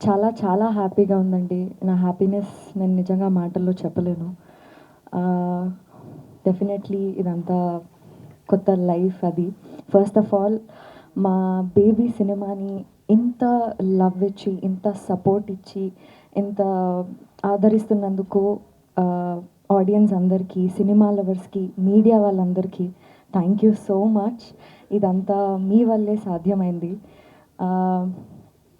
చాలా చాలా హ్యాపీగా ఉందండి. నా హ్యాపీనెస్ నేను నిజంగా మాటల్లో చెప్పలేను. డెఫినెట్లీ ఇదంతా కొత్త లైఫ్ అది. ఫస్ట్ ఆఫ్ ఆల్ మా బేబీ సినిమాని ఇంత లవ్ ఇచ్చి, ఇంత సపోర్ట్ ఇచ్చి, ఇంత ఆదరిస్తున్నందుకు ఆడియన్స్ అందరికీ, సినిమా లవర్స్‌కి, మీడియా వాళ్ళందరికీ థ్యాంక్ యూ సో మచ్. ఇదంతా మీ వల్లే సాధ్యమైంది. ఆహ్,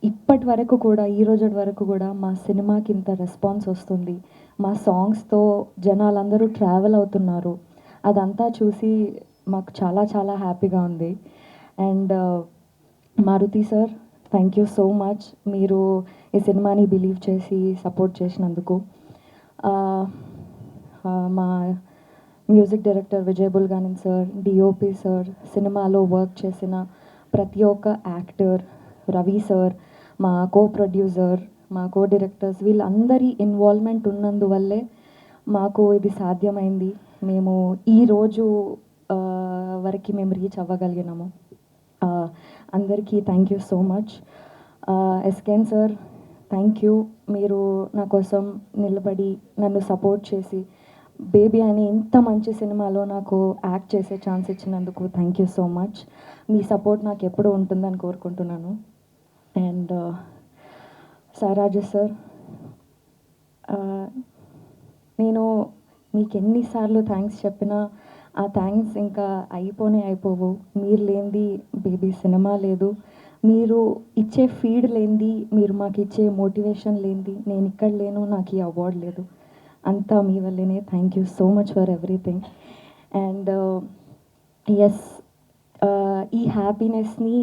ఇప్పటి వరకు కూడా, ఈ రోజుటి వరకు కూడా మా సినిమాకి ఇంత రెస్పాన్స్ వస్తుంది. మా సాంగ్స్‌తో జనాలందరూ ట్రావెల్ అవుతున్నారు. అదంతా చూసి మాకు చాలా చాలా హ్యాపీగా ఉంది. And Maruthi sir, thank you so much. మీరు ఈ సినిమాని బిలీవ్ చేసి సపోర్ట్ చేసినందుకు. ఆహ్, మా music director Vijay Bulganin sir, DOP sir, సినిమాలో వర్క్ చేసిన ప్రతి ఒక్క యాక్టర్, రవి సార్, మా కో ప్రొడ్యూసర్, మా కో డైరెక్టర్స్, వీళ్ళందరి ఇన్వాల్వ్మెంట్ ఉన్నందువల్లే మాకు ఇది సాధ్యమైంది. మేము ఈరోజు వరకు మేము రీచ్ అవ్వగలిగినాము. అందరికీ థ్యాంక్ యూ సో మచ్. ఎస్కేన్ సార్, థ్యాంక్ యూ. మీరు నా కోసం నిలబడి నన్ను సపోర్ట్ చేసి బేబీ అని ఇంత మంచి సినిమాలో నాకు యాక్ట్ చేసే ఛాన్స్ ఇచ్చినందుకు thank you so much. Me support నాకు ఎప్పుడూ ఉంటుందని కోరుకుంటున్నాను. అండ్ సారాజు సార్, నేను మీకు ఎన్నిసార్లు థ్యాంక్స్ చెప్పినా ఆ థ్యాంక్స్ ఇంకా అయిపోవు. మీరు లేనిది బేబీ సినిమా లేదు. మీరు ఇచ్చే ఫీడ్ లేనిది, మీరు మాకు ఇచ్చే మోటివేషన్ లేనిది నేను ఇక్కడ లేను, నాకు ఈ అవార్డు లేదు. అంతా మీ వల్లేనే. Thank you so much for everything. And yes, ఈ హ్యాపీనెస్ని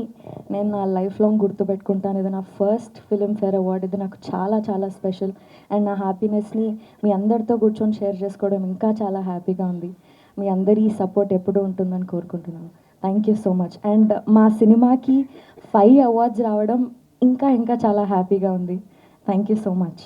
నేను నా లైఫ్ లాంగ్ గుర్తుపెట్టుకుంటాను. ఇది నా ఫస్ట్ ఫిల్మ్‌ఫేర్ అవార్డ్. ఇది నాకు చాలా చాలా స్పెషల్. అండ్ నా హ్యాపీనెస్ని మీ అందరితో కూర్చొని షేర్ చేసుకోవడం ఇంకా చాలా హ్యాపీగా ఉంది. మీ అందరి సపోర్ట్ ఎప్పుడూ ఉంటుందని కోరుకుంటున్నాను. Thank you so much. And మా సినిమాకి 5 అవార్డ్స్ రావడం ఇంకా ఇంకా చాలా హ్యాపీగా ఉంది. Thank you so much.